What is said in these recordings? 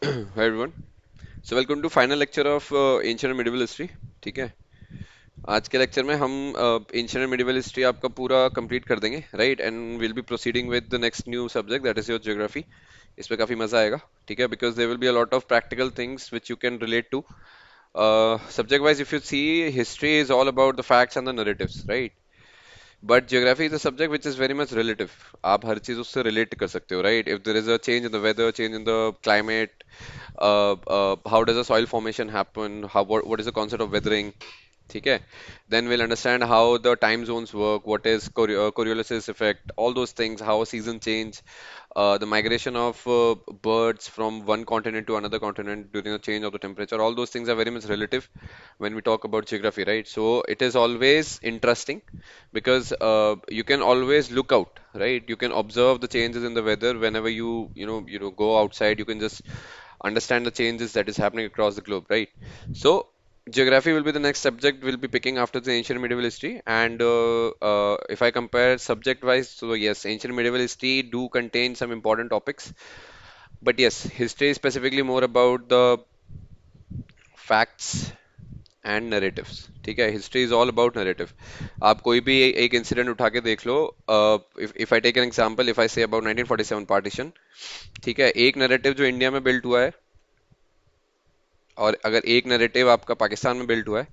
Hi everyone. So welcome to final lecture of Ancient and Medieval History. ठीक है. आज के लेक्चर में हम Ancient and Medieval History आपका पूरा कंप्लीट कर देंगे, right? And will be proceeding with the next new subject that is your geography. इसमें काफी मजा आएगा, ठीक है? Because there will be a lot of practical things which you can relate to. Subject wise, if you see, history is all about the facts and the narratives, right? But geography is a subject which is very much relative. आप हर चीज उससे relate कर सकते हो, right? If there is a change in the weather, change in the climate, how does a soil formation happen? What is the concept of weathering? ठीक है. Then we'll understand how the time zones work, what is Coriolis effect, all those things, how a season change, the migration of birds from one continent to another continent during the change of the temperature. All those things are very much relative when we talk about geography, right? So it is always interesting because you can always look out, right? You can observe the changes in the weather whenever you go outside. You can just understand the changes that is happening across the globe, right? So geography will be the next subject we'll be picking after the ancient medieval history. And if I compare subject wise, so yes, ancient medieval history do contain some important topics. But yes, history is specifically more about the facts and narratives. ठीक है. History is all about narrative. आप कोई भी एक incident उठा के देख लो. If I take an example, if I say about 1947 partition, ठीक है, एक नरेटिव जो इंडिया में बिल्ट हुआ है और अगर एक नरेटिव आपका पाकिस्तान में बिल्ट हुआ है,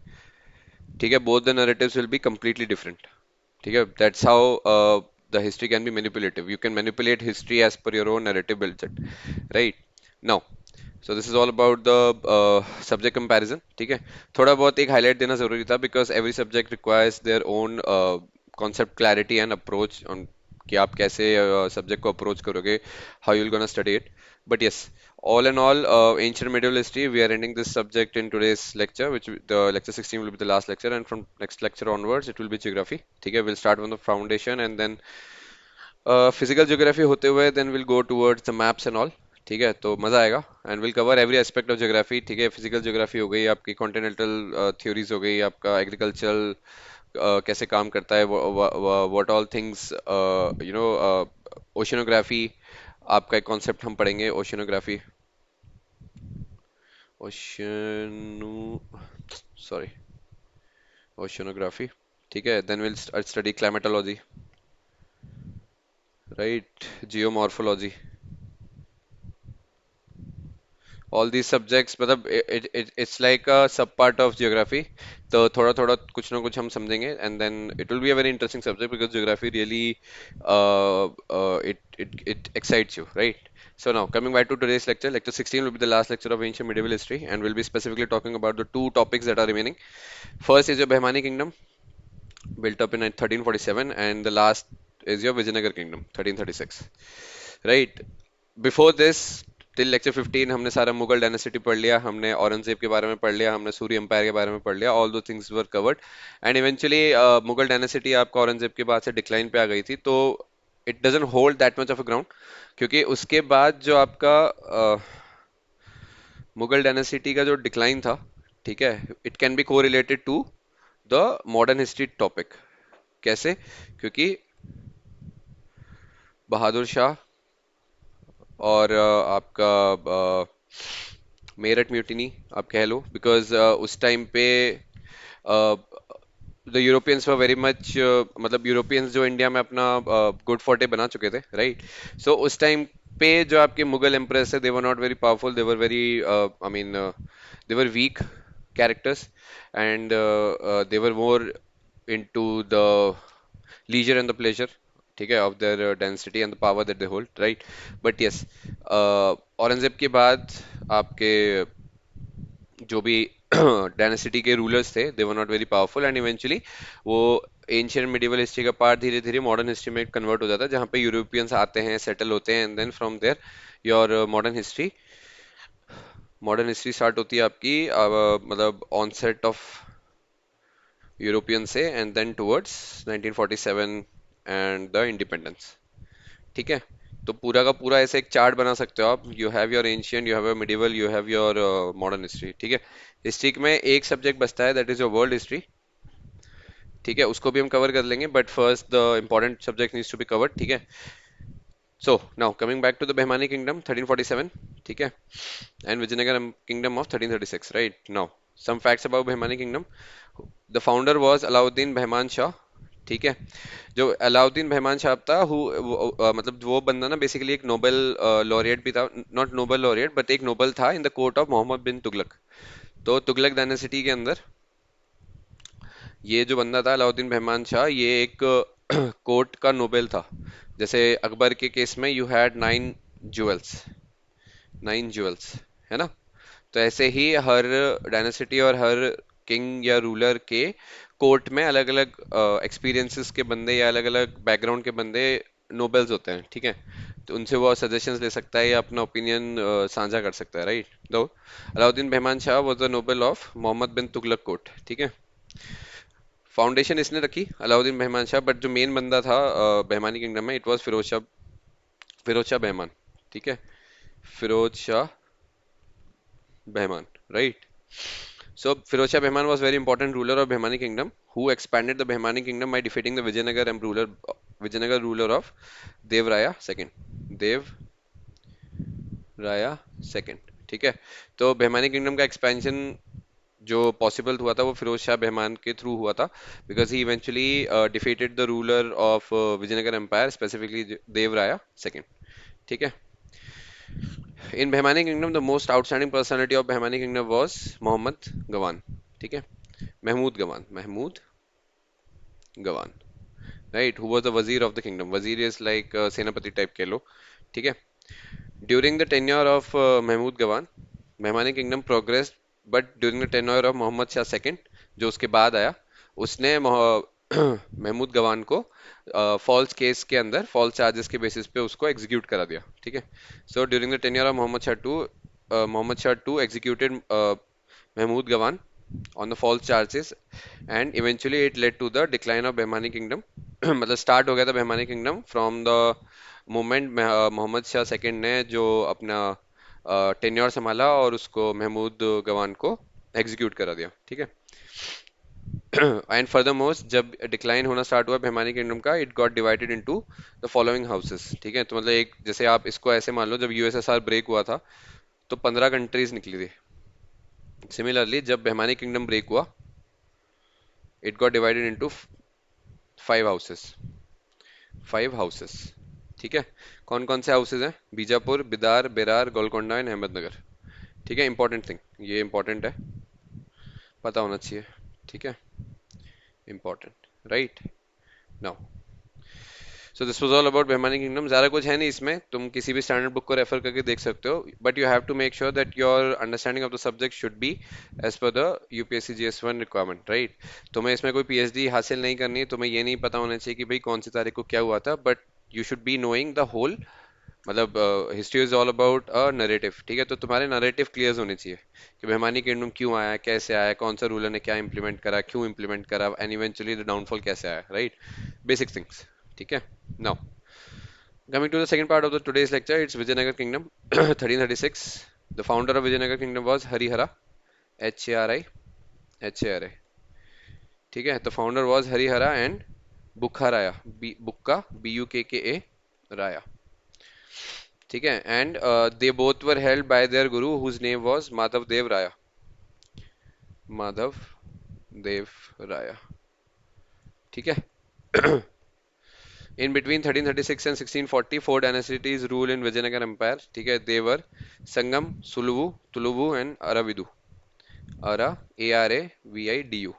ठीक है, both the narratives will be completely different. ठीक है. That's how the history can be manipulative. You can manipulate history as per your own narrative builds it, right? Now, so this is all about the subject comparison. ठीक है. थोड़ा बहुत एक highlight देना जरूरी था because every subject requires their own concept clarity and approach on कि आप कैसे सब्जेक्ट को अप्रोच करोगे, how you're gonna study it. But yes, all in all, ancient medieval history, we are ending this subject in today's lecture, which the lecture 16 will be the last lecture, and from next lecture onwards, it will be geography. ठीक है. We'll start from the foundation and then physical geography होते हुए then will go towards the maps and all. ठीक है. तो मजा आएगा and will cover every aspect of geography. ठीक है. फिजिकल ज्योग्राफी हो गई आपकी, कॉन्टिनेंटल थ्योरीज हो गई, आपका एग्रीकल्चरल कैसे काम करता है, व्हाट ऑल थिंग्स, ओशनोग्राफी. आपका एक कॉन्सेप्ट हम पढ़ेंगे, ओशनोग्राफी. ओशनो sorry oceanography. ठीक है. Then will study climatology, right, geomorphology. All these subjects, मतलब it's like a sub part of geography. तो थोड़ा थोड़ा कुछ ना कुछ हम समझेंगे and then it will be a very interesting subject because geography really it excites you, right? So now coming back to today's lecture, lecture 16 will be the last lecture of ancient medieval history and we'll be specifically talking about the two topics that are remaining. First is your Behmani kingdom, built up in 1347, and the last is your Vijayanagar kingdom, 1336, right? Before this, till lecture 15 हमने सारा Mughal dynasty पढ़ लिया, हमने औरंगजेब के बारे में पढ़ लिया, हमने सूर्य एम्पायर के बारे में पढ़ लिया. ऑल दो things were covered and eventually Mughal dynasty आपका औरंगजेब के बाद से डिक्लाइन पे आ गई थी. तो it doesn't hold that much of a ground क्योंकि उसके बाद जो आपका मुगल डायनेसिटी का जो डिक्लाइन था, ठीक है, it can be correlated to the modern history topic. कैसे? क्योंकि बहादुर शाह और आपका मेरठ म्यूटिनी आप कह लो, बिकॉज उस टाइम पे the Europeans were very much, मतलब यूरोपियंस जो इंडिया में अपना गुड फोर्टे बना चुके थे, राइट? सो उस टाइम पे जो आपके मुगल एम्प्रेस है, they were not very powerful, they were very, I mean, they were weak characters and they were more into the leisure and the pleasure, ठीक है, of their density and the power that they hold, right? But yes, Aurangzeb के बाद आपके जो भी dynasty के rulers थे, they were not very powerful and eventually वो एंशियंट मिडिवल हिस्ट्री का पार्ट धीरे धीरे मॉडर्न हिस्ट्री में कन्वर्ट हो जाता है, जहाँ पे यूरोपियंस आते हैं, सेटल होते हैं, and then from there your modern history start होती है आपकी, मतलब ऑनसेट ऑफ यूरोपियन से and then towards 1947 and the independence. ठीक है. तो पूरा का पूरा ऐसे एक चार्ट बना सकते हो आप. You have your ancient, you have your medieval, you have your modern history. ठीक है. हिस्ट्री में एक सब्जेक्ट बचता है, that is your world history. ठीक है. उसको भी हम कवर कर लेंगे but first the important subject needs to be covered. ठीक है. So now coming back to the Behmani kingdom 1347, ठीक है, and Vijayanagar kingdom of 1336, right? Now some facts about Behmani kingdom. The founder was Alauddin Behman Shah, ठीक है। जो Alauddin behman Shah था, मतलब वो बंदा ना बेसिकली एक नोबेल लॉरिएट भी था, नॉट नोबेल लॉरिएट बट एक नोबल था in the court of Mohammad bin Tughlaq. तो तुगलक डायनेसिटी के अंदर ये जो बंदा था अलाउद्दीन behman शाह, ये एक कोर्ट का नोबेल था। जैसे अकबर के केस में यू हैड ज्वेल्स 9 ज्वेल्स, है ना। तो ऐसे ही हर डायनेसिटी और हर किंग या रूलर के कोर्ट में अलग अलग एक्सपीरियंसेस के बंदे या अलग अलग बैकग्राउंड के बंदे नोबेल्स होते हैं, ठीक है। तो उनसे वो सजेशंस ले सकता है या अपना ओपिनियन साझा कर सकता है, राइट। दो Alauddin behman Shah was the noble of Mohammad bin Tughlaq court, ठीक है। फाउंडेशन इसने रखी अलाउद्दीन behman शाह, बट जो मेन बंदा था behmani किंगडम में, it was Firoz Shah behman, ठीक है। Firoz Shah behman, right. So Firoz Shah Behman was very important ruler of Behmani kingdom, who expanded the Behmani kingdom by defeating the Vijayanagar ruler of Dev Raya II. Dev Raya II, ठीक है। तो Behmani kingdom का expansion जो possible हुआ था वो Firoz Shah behman के through हुआ था, because he eventually defeated the ruler of Vijayanagar empire, specifically Deva Raya second, ठीक है। इन behmani kingdom the most outstanding personality of behmani kingdom was Mohammad Gawan, ठीक है। Mahmud Gawan, right, who was the वजीर ऑफ द किंगडम। वजीर इज लाइक सेनापति टाइप कह लो, ठीक है। During the tenure of Mahmud Gawan behmani kingdom progressed, but during the tenure of Mohammad Shah second, जो उसके बाद आया, उसने महमूद गवान को फॉल्स केस के अंदर फॉल्स चार्जेस के बेसिस पे उसको एग्जीक्यूट करा दिया, ठीक है। So during the tenure of Mohammad Shah two executed Mahmud Gawan on the false charges, and eventually it led to the decline of behmani kingdom। मतलब स्टार्ट हो गया था behmani kingdom from the moment Mohammad Shah second ने जो अपना टेन्योर संभाला और उसको महमूद गवान को एग्जीक्यूट करा दिया, ठीक है। एंड फर्दर मोस्ट जब डिक्लाइन होना स्टार्ट हुआ behmani किंगडम का, it got divided into the following houses, ठीक है। तो मतलब एक जैसे आप इसको ऐसे मान लो, जब यूएसएसआर ब्रेक हुआ था तो 15 कंट्रीज निकली थी। सिमिलरली जब behmani किंगडम ब्रेक हुआ, it got divided into 5 houses, 5 houses, ठीक है। कौन कौन से हाउसेज हैं? बीजापुर, बिदार, बेरार, गोलकोंडा एंड अहमदनगर, ठीक है। इंपॉर्टेंट थिंग, ये इंपॉर्टेंट है, पता होना चाहिए, ठीक है। Important, right. Now so this was all about behmani kingdom. ज़्यादा कुछ है नहीं इसमें, तुम किसी भी स्टैंडर्ड बुक को रेफर करके देख सकते हो, but you have to make sure that your understanding of the subject should be as per the UPSC GS one requirement, right. तुम्हें इसमें कोई पीएचडी हासिल नहीं करनी है, तुम्हें ये नहीं पता होना चाहिए कि भाई कौन सी तारीख को क्या हुआ था, but you should be knowing the whole, मतलब history is all about a narrative, ठीक है। तो तुम्हारे नरेटिव क्लियर होने चाहिए कि behmani किंगडम क्यों आया, कैसे आया, कौन सा रूलर ने क्या इंप्लीमेंट करा, क्यों इंप्लीमेंट करा, एंड इवेंचुअली द डाउनफॉल कैसे आया, राइट। बेसिक थिंग्स, ठीक है। Now coming to the second part of the today's lecture, it's Vijayanagar Kingdom 1336. The founder of Vijayanagar Kingdom was Harihara, Hari, Hari, ठीक है। The founder was Harihara and Bukka Raya, Bukka, Bukka Raya, ठीक है। And they both were held by their guru whose name was Madhav Dev Raya, Madhav Dev Raya, ठीक है। In between 1336 and 1640, four dynasties rule in Vijayanagar Empire. ठीक है, they were Sangam, Suluvu, Tuluvu, and Aravidu. Aravidu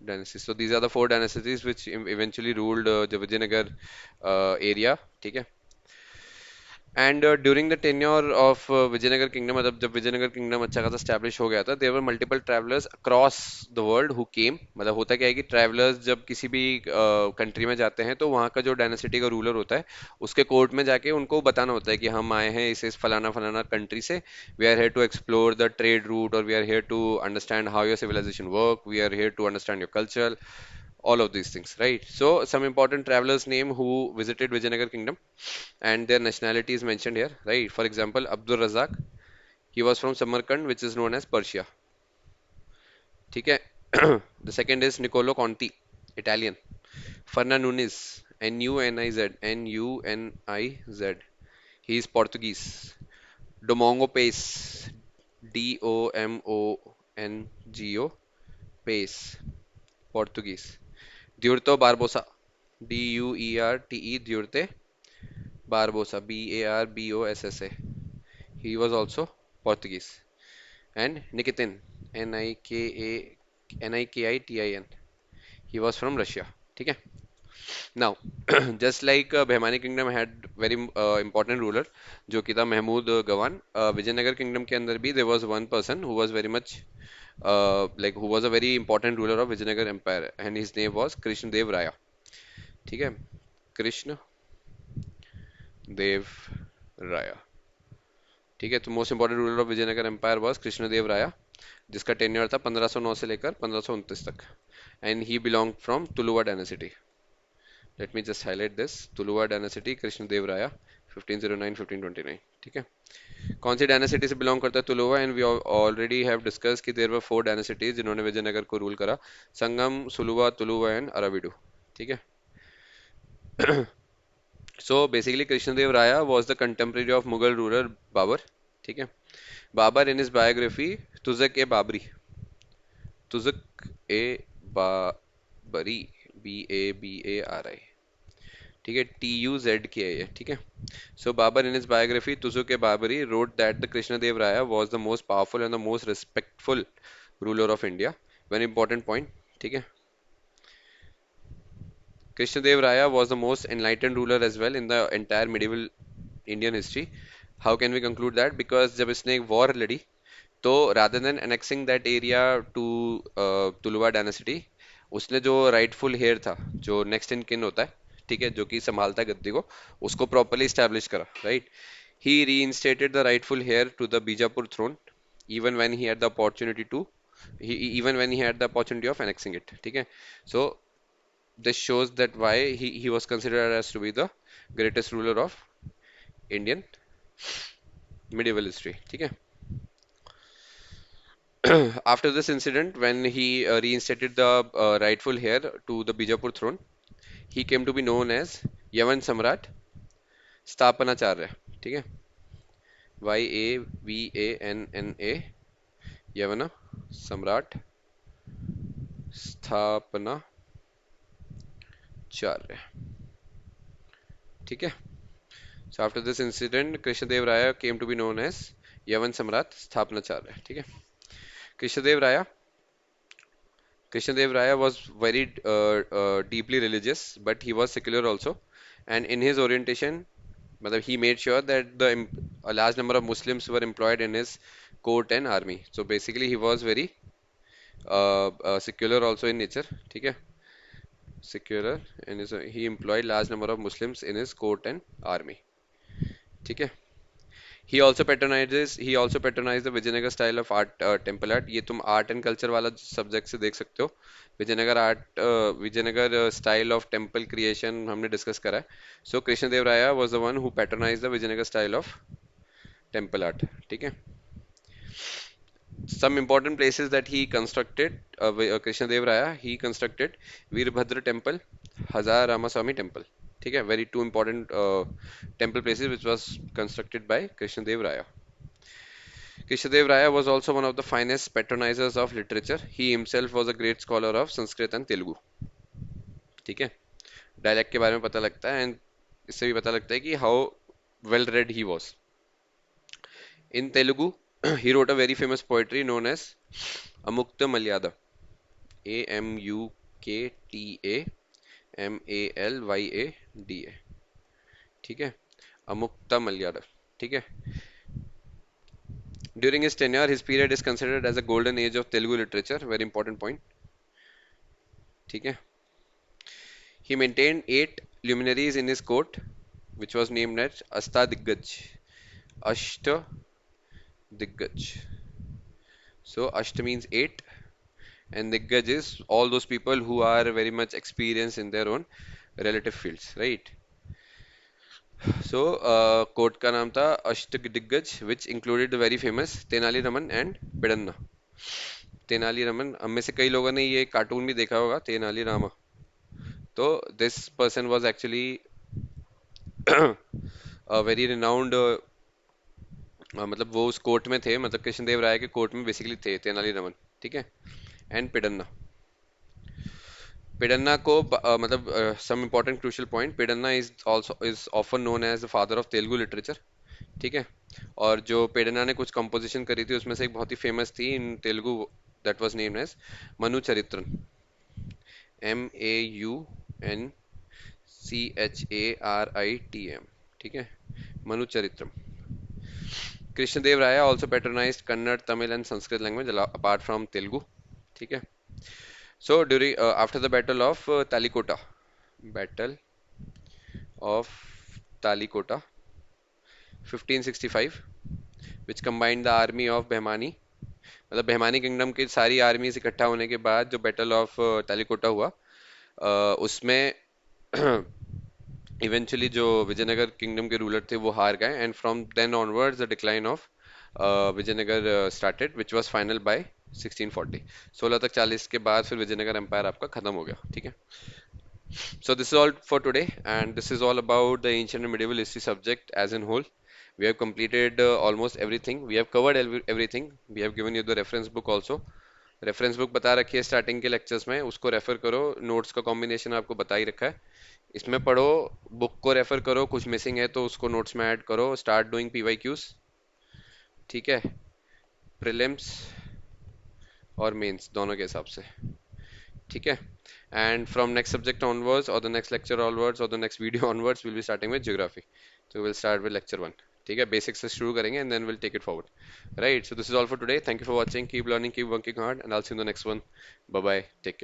dynasties. So these are the four dynasties which eventually ruled the Vijayanagar area. ठीक है। And during the tenure of Vijayanagar kingdom, मतलब जब Vijayanagar kingdom अच्छा खासा establish हो गया था, there were multiple travellers across the world who came. मतलब होता क्या है कि ट्रैवलर्स जब किसी भी कंट्री में जाते हैं तो वहाँ का जो डायनेसिटी का रूलर होता है उसके कोर्ट में जाके उनको बताना होता है कि हम आए हैं इस फलाना फलाना कंट्री से, we are here to explore the trade route, और we are here to understand how your civilisation work, we are here to understand your culture, all of these things, right? So some important travelers name who visited Vijayanagar kingdom and their nationality is mentioned here, right? For example, Abdul Razak, he was from Samarkand, which is known as Persia, ठीक है। The second is Niccolo Conti, Italian. Fernan Nunes, N-U-N-I-Z. He is Portuguese. Domingo Pace. D-O-M-O-N-G-O. Pace. Portuguese. Diurto Barbosa. D-U-E-R-T-E. Diurte Barbosa. B-A-R-B-O-S-S-A. He was also Portuguese. And Nikitin. N-I-K-A Nikitin. He was from Russia. ठीक है. Now, just like Behmani kingdom had very important ruler, जो कि था महमूद गवान. Vijayanagar kingdom के अंदर भी there was one person who was very much like who was a very important ruler of Vijayanagar empire, and his name was Krishna Dev Raya. ठीक है. कृष्ण देव राया. ठीक है. तो most important ruler of Vijayanagar empire was Krishnadeva Raya, जिसका टेन्योर था 1509 से लेकर 1529 तक, and he belong from Tuluva dynasty. Let me just highlight this. Tuluva dynasty, Krishnadeva Raya, 1509-1529. ठीक है. कौन सी डायनेसिटी से बिलोंग करता है Tuluva? And we already have discuss कि देयर वर 4 डायनेसिटीज जिन्होंने विजयनगर को रूल करा. संगम, सुलुवा, तुलुवा एंड अराविडू. ठीक है. So basically Krishnadev Raya was the contemporary of Mughal ruler Babur. ठीक है. Babur in his biography Tuzak-e-Babri. Tuzak-e-Babri. B-A-B-A-R-I. ठीक है. T-U-Z-K है. ठीक है. So Babur in his biography Tuzak-e-Babri wrote that the Krishnadev Raya was the most powerful and the most respectful ruler of India. Very important point. ठीक है. Krishnadev Raya was the most enlightened ruler as well in the entire medieval Indian history. How can we conclude that? Because जब इसने एक war लड़ी, तो rather than annexing that area to Tuluva dynasty, उसने जो rightful heir था, जो next in kin होता है, ठीक है, जो कि संभालता है गद्दी को, उसको properly establish करा, right? He reinstated the rightful heir to the Bijapur throne, even when he had the opportunity to, even when he had the opportunity of annexing it, ठीक है. So this shows that why he was considered as to be the greatest ruler of Indian medieval history. ठीक है. After this incident, when he reinstated the rightful heir to the Bijapur throne, he came to be known as Yavan Samrat Sthapanacharya. ठीक है. Y-A-V-A-N-N-A. Yavana Samrat Sthapanacharya. ठीक है. So after this incident, Krishnadev Raya came to be known as Yavan Samrat Sthapanacharya. ठीक है. Krishnadev Raya Krishnadev Raya was very deeply religious, but he was secular also. And in his orientation, matlab, he made sure that a large number of Muslims were employed in his court and army. So basically, he was very secular also in nature. ठीक है. Secular, and he employed large number of Muslims in his court and army. ठीक है. He also patronized the Vijayanagar style of art, temple art. ये तुम art and culture वाला subject से देख सकते हो. Vijayanagar style of temple creation हमने डिस्कस करा है. So Krishnadev Raya was the one who patronized the Vijayanagar style of temple art. ठीक है. Some important places that he constructed, Krishnadev Raya, he constructed Veerbhadra temple, Hazar Ramaswamy temple. ठीक है. Very two important temple places which was constructed by Krishnadev Raya. Krishnadev Raya was also one of the finest patronizers of literature. He himself was a great scholar of Sanskrit and Telugu. ठीक है. Dialect के बारे में पता लगता है, and इससे भी पता लगता है कि how well read he was. In Telugu he wrote a very famous poetry known as Amukta Malyada. A-M-U-K-T-A-M-A-L-Y-A-D-A. ठीक है. Amukta Malyada. ठीक है. During his tenure, his period is considered as a golden age of Telugu literature. Very important point. ठीक है. He maintained 8 luminaries in his court, which was named as Ashtadiggaj. Ashtadiggaj. So Ashta means 8, and Diggaj is all those people who are very much experienced in their own relative fields, right? So court का नाम था Ashtadiggaj, which included the very famous Tenali Raman and Pedanna. Tenali Raman, हम में से कई लोगों ने ये कार्टून भी देखा होगा, तेनाली रामा. तो this person was actually a very renowned, मतलब वो उस कोर्ट में थे, मतलब कृष्णदेव राय के कोर्ट में बेसिकली थे तेनाली रामन, ठीक है। एंड पिडन्ना, पिडन्ना को मतलब some important crucial point, Peddana is also is often known as the father of Telugu literature, ठीक है। और जो पेडना ने कुछ कंपोजिशन करी थी उसमें से एक बहुत ही फेमस थी in Telugu, that was named as Manu Charitra, MAUNCHARITM, ठीक है, मनु चरित्रम। कृष्णदेव राय also patronized Kannada, Tamil and Sanskrit language apart from Telugu, ठीक है। So during after the battle of Talikota, battle of Talikota 1565, which combined the army of Behmani, मतलब behmani kingdom की सारी आर्मीज इकट्ठा होने के बाद जो बैटल ऑफ तालिकोटा हुआ, उसमें इवेंचुअली जो विजयनगर किंगडम के रूलर थे वो हार गए, and from then onwards the decline of Vijayanagar started, which was final by 1640। 16 तक 40 के बाद फिर विजयनगर एम्पायर आपका खत्म हो गया, ठीक है। So this is all for today, and this is all about the ancient and medieval history subject as in whole. We have completed almost everything. We have covered everything. We have given you the reference book also. Reference book बता रखी है starting के lectures में, उसको refer करो। Notes का combination आपको बता ही रखा है, इसमें पढ़ो, बुक को रेफर करो, कुछ मिसिंग है तो उसको नोट्स में ऐड करो। स्टार्ट डूइंग PYQs, ठीक है, प्रीलिम्स और मेंस दोनों के हिसाब से, ठीक है। And from next subject onwards और द नेक्स्ट लेक्चर ऑनवर्ड्स और the next video onwards will be starting with geography. तो विल स्टार्ट विद लेक्चर 1, ठीक है, बेसिक्स से शुरू करेंगे and then will take it forward, right. So this is all for today, thank you for watching, keep learning, keep working hard, and I will see you in the next one. Bye bye, take care.